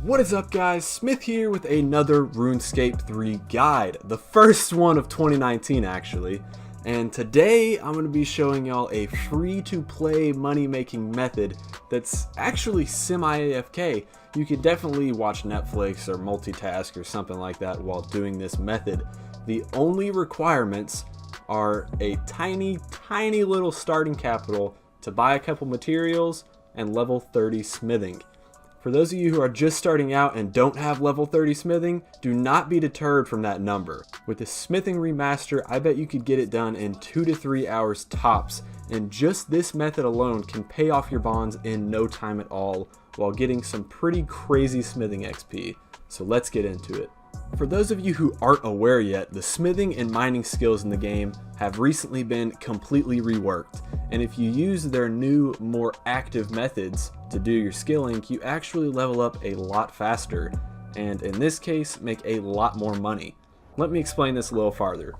What is up guys, Smith here with another RuneScape 3 guide, the first one of 2019 actually, and today I'm going to be showing y'all a free to play money making method that's actually semi-AFK. You can definitely watch Netflix or multitask or something like that while doing this method. The only requirements are a tiny little starting capital to buy a couple materials and level 30 smithing. For those of you who are just starting out and don't have level 30 smithing, do not be deterred from that number. With the smithing remaster, I bet you could get it done in 2 to 3 hours tops, and just this method alone can pay off your bonds in no time at all while getting some pretty crazy smithing XP. So let's get into it. For those of you who aren't aware yet, the smithing and mining skills in the game have recently been completely reworked, and if you use their new, more active methods to do your skilling, you actually level up a lot faster, and in this case, make a lot more money. Let me explain this a little farther.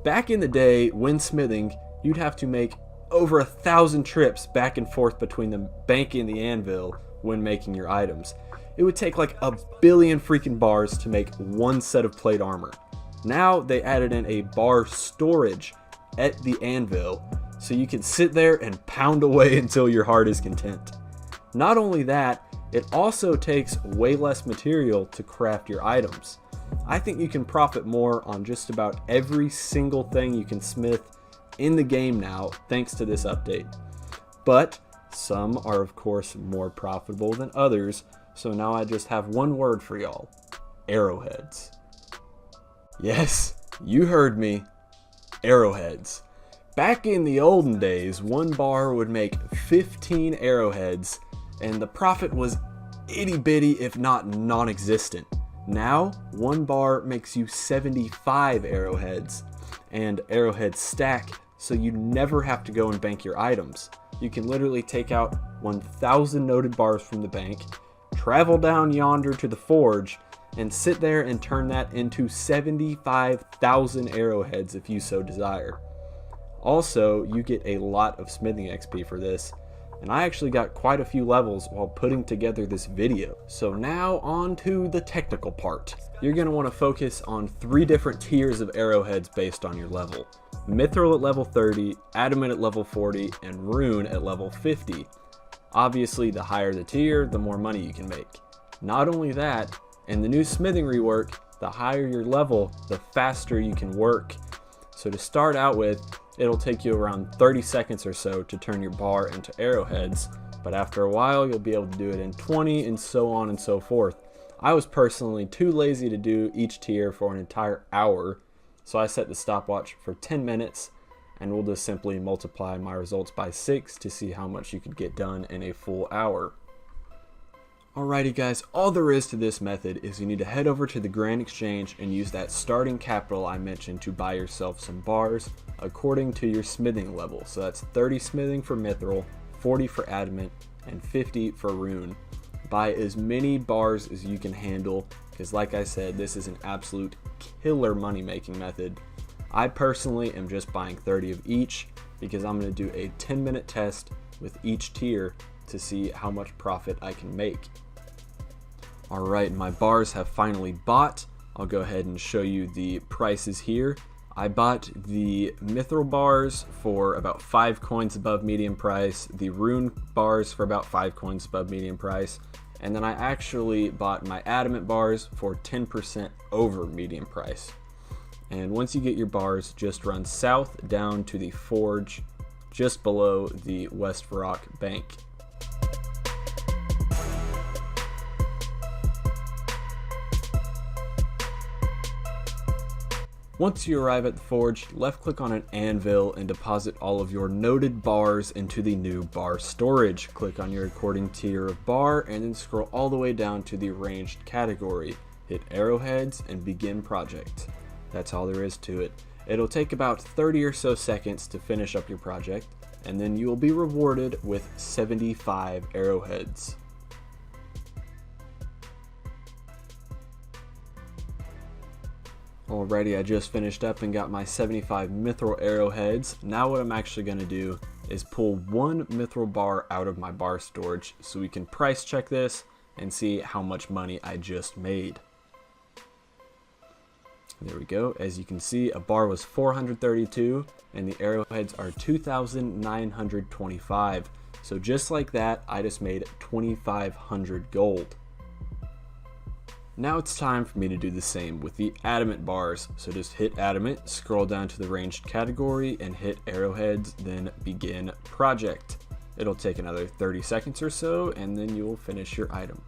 Back in the day, when smithing, you'd have to make over 1,000 trips back and forth between the bank and the anvil when making your items. It would take like a billion freaking bars to make one set of plate armor. Now they added in a bar storage at the anvil, so you can sit there and pound away until your heart is content. Not only that, it also takes way less material to craft your items. I think you can profit more on just about every single thing you can smith in the game now thanks to this update. But some are of course more profitable than others, so now I just have one word for y'all: arrowheads. Yes, you heard me, arrowheads. Back in the olden days, one bar would make 15 arrowheads, and the profit was itty bitty if not non-existent. Now, one bar makes you 75 arrowheads, and arrowheads stack, so you never have to go and bank your items. You can literally take out 1,000 noted bars from the bank, travel down yonder to the forge, and sit there and turn that into 75,000 arrowheads if you so desire. Also, you get a lot of smithing XP for this, and I actually got quite a few levels while putting together this video. So now on to the technical part. You're going to want to focus on 3 different tiers of arrowheads based on your level: Mithril at level 30, Adamant at level 40, and Rune at level 50. Obviously, the higher the tier, the more money you can make. Not only that, in the new smithing rework, the higher your level, the faster you can work. So to start out with, it'll take you around 30 seconds or so to turn your bar into arrowheads, but after a while you'll be able to do it in 20 and so on and so forth. I was personally too lazy to do each tier for an entire hour, so I set the stopwatch for 10 minutes, and we'll just simply multiply my results by 6 to see how much you could get done in a full hour. Alrighty guys, all there is to this method is you need to head over to the Grand Exchange and use that starting capital I mentioned to buy yourself some bars according to your smithing level. So that's 30 smithing for Mithril, 40 for Adamant, and 50 for Rune. Buy as many bars as you can handle, because like I said, this is an absolute killer money making method. I personally am just buying 30 of each because I'm going to do a 10-minute test with each tier to see how much profit I can make. Alright, my bars have finally bought. I'll go ahead and show you the prices here. I bought the Mithril bars for about 5 coins above medium price, the Rune bars for about 5 coins above medium price, and then I actually bought my Adamant bars for 10% over medium price. And once you get your bars, just run south down to the forge just below the West Rock Bank. Once you arrive at the forge, left click on an anvil and deposit all of your noted bars into the new bar storage. Click on your according tier of bar and then scroll all the way down to the arranged category. Hit arrowheads and begin project. That's all there is to it. It'll take about 30 or so seconds to finish up your project, and then you will be rewarded with 75 arrowheads. Alrighty, I just finished up and got my 75 mithril arrowheads. Now what I'm actually going to do is pull one mithril bar out of my bar storage so we can price check this and see how much money I just made. There we go. As you can see, a bar was 432 and the arrowheads are 2,925. So just like that, I just made 2,500 gold. Now it's time for me to do the same with the adamant bars. So just hit adamant, scroll down to the ranged category and hit arrowheads, then begin project. It'll take another 30 seconds or so and then you will finish your item.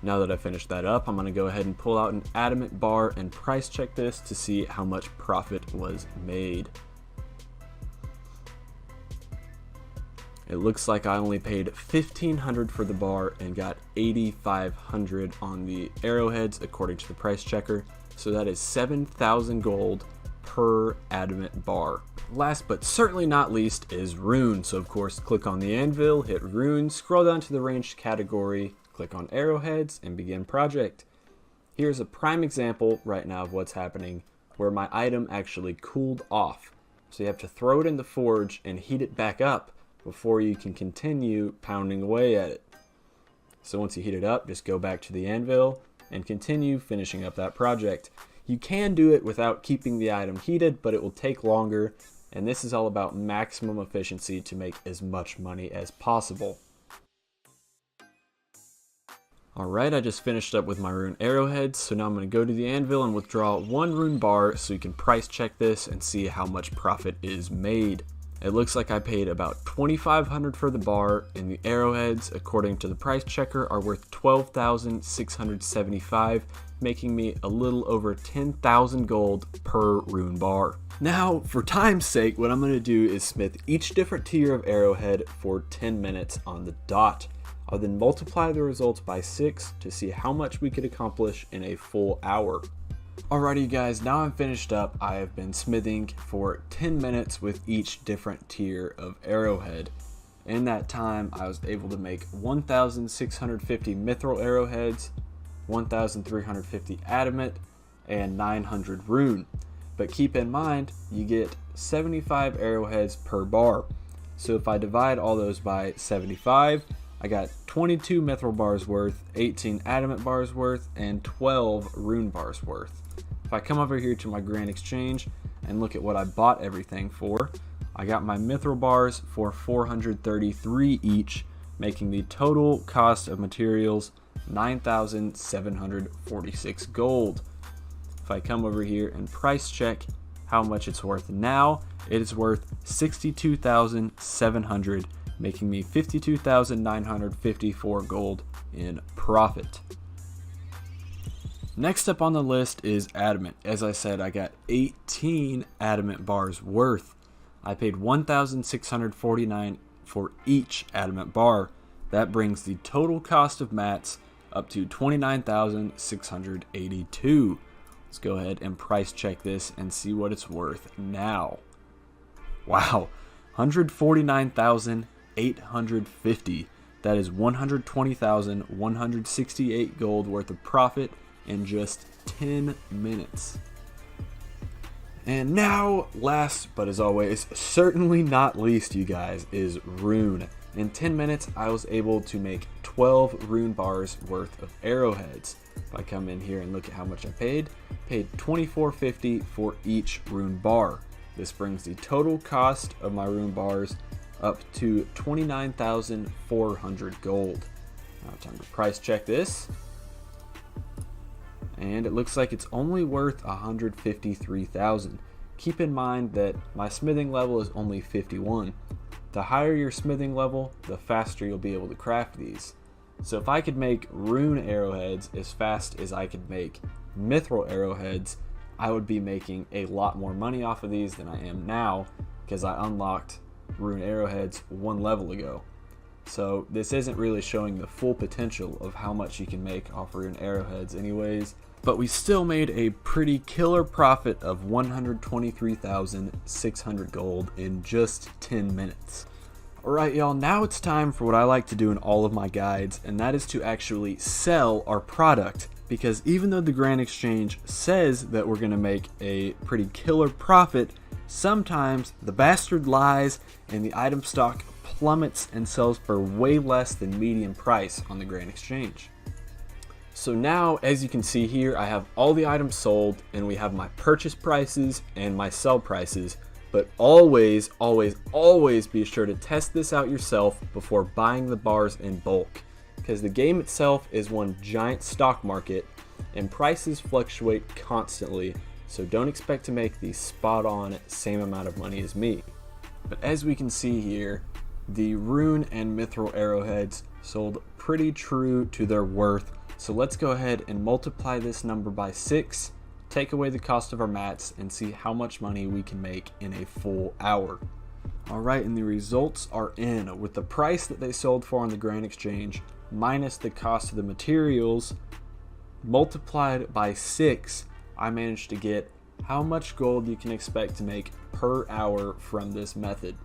Now that I finished that up, I'm going to go ahead and pull out an adamant bar and price check this to see how much profit was made. It looks like I only paid $1,500 for the bar and got $8,500 on the arrowheads according to the price checker. So that is 7,000 gold per adamant bar. Last but certainly not least is rune. So of course, click on the anvil, hit rune, scroll down to the ranged category, click on arrowheads and begin project. Here's a prime example right now of what's happening where my item actually cooled off. So you have to throw it in the forge and heat it back up before you can continue pounding away at it. So once you heat it up, just go back to the anvil and continue finishing up that project. You can do it without keeping the item heated, but it will take longer, and this is all about maximum efficiency to make as much money as possible. Alright, I just finished up with my rune arrowheads, so now I'm going to go to the anvil and withdraw one rune bar so you can price check this and see how much profit is made. It looks like I paid about $2,500 for the bar, and the arrowheads, according to the price checker, are worth 12,675, making me a little over 10,000 gold per rune bar. Now, for time's sake, what I'm going to do is smith each different tier of arrowhead for 10 minutes on the dot. I'll then multiply the results by 6 to see how much we could accomplish in a full hour. Alrighty guys, now I'm finished up. I have been smithing for 10 minutes with each different tier of arrowhead. In that time, I was able to make 1,650 mithril arrowheads, 1,350 adamant, and 900 rune. But keep in mind, you get 75 arrowheads per bar. So if I divide all those by 75, I got 22 mithril bars worth, 18 adamant bars worth, and 12 rune bars worth. If I come over here to my grand exchange and look at what I bought everything for, I got my mithril bars for 433 each, making the total cost of materials 9,746 gold. If I come over here and price check how much it's worth now, it is worth 62,700, making me 52,954 gold in profit. Next up on the list is adamant. As I said, I got 18 adamant bars worth. I paid 1,649 for each adamant bar. That brings the total cost of mats up to 29,682. Let's go ahead and price check this and see what it's worth now. Wow, 149,850. That is 120,168 gold worth of profit in just 10 minutes. And now, last but as always, certainly not least, you guys, is rune. In 10 minutes, I was able to make 12 rune bars worth of arrowheads. If I come in here and look at how much I paid $24.50 for each rune bar. This brings the total cost of my rune bars up to 29,400 gold. Now time to price check this. And it looks like it's only worth 153,000. Keep in mind that my smithing level is only 51. The higher your smithing level, the faster you'll be able to craft these. So if I could make rune arrowheads as fast as I could make mithril arrowheads, I would be making a lot more money off of these than I am now, because I unlocked rune arrowheads one level ago. So this isn't really showing the full potential of how much you can make off rune arrowheads anyways. But we still made a pretty killer profit of 123,600 gold in just 10 minutes. Alright y'all, now it's time for what I like to do in all of my guides, and that is to actually sell our product. because even though the Grand Exchange says that we're going to make a pretty killer profit, sometimes the bastard lies and the item stock plummets and sells for way less than median price on the Grand Exchange. So now, as you can see here, I have all the items sold and we have my purchase prices and my sell prices, but always be sure to test this out yourself before buying the bars in bulk, because the game itself is one giant stock market and prices fluctuate constantly, so don't expect to make the spot on same amount of money as me. But as we can see here, the rune and mithril arrowheads sold pretty true to their worth. So let's go ahead and multiply this number by 6, take away the cost of our mats, and see how much money we can make in a full hour. Alright, and the results are in. With the price that they sold for on the Grand Exchange, minus the cost of the materials, multiplied by 6, I managed to get how much gold you can expect to make per hour from this method.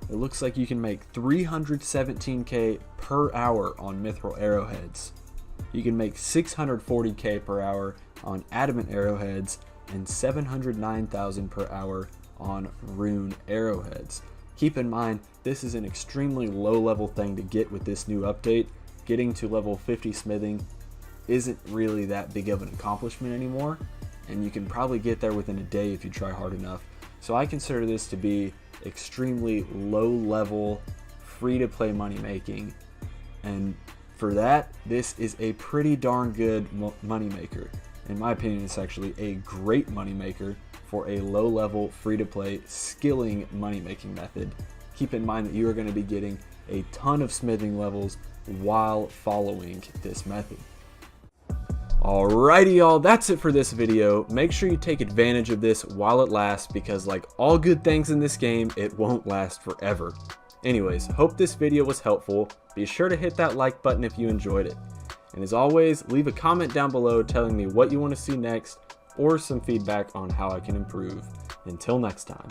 It looks like you can make 317k per hour on mithril arrowheads. You can make 640k per hour on adamant arrowheads and 709,000 per hour on rune arrowheads. Keep in mind, this is an extremely low level thing to get with this new update. Getting to level 50 smithing isn't really that big of an accomplishment anymore, and you can probably get there within a day if you try hard enough. So I consider this to be extremely low level, free to play money making, and for that, this is a pretty darn good money maker. In my opinion, it's actually a great money maker for a low level, free to play, skilling money making method. Keep in mind that you are going to be getting a ton of smithing levels while following this method. Alrighty y'all, that's it for this video. Make sure you take advantage of this while it lasts, because like all good things in this game, it won't last forever. Anyways, hope this video was helpful. Be sure to hit that like button if you enjoyed it. And as always, leave a comment down below telling me what you want to see next or some feedback on how I can improve. Until next time.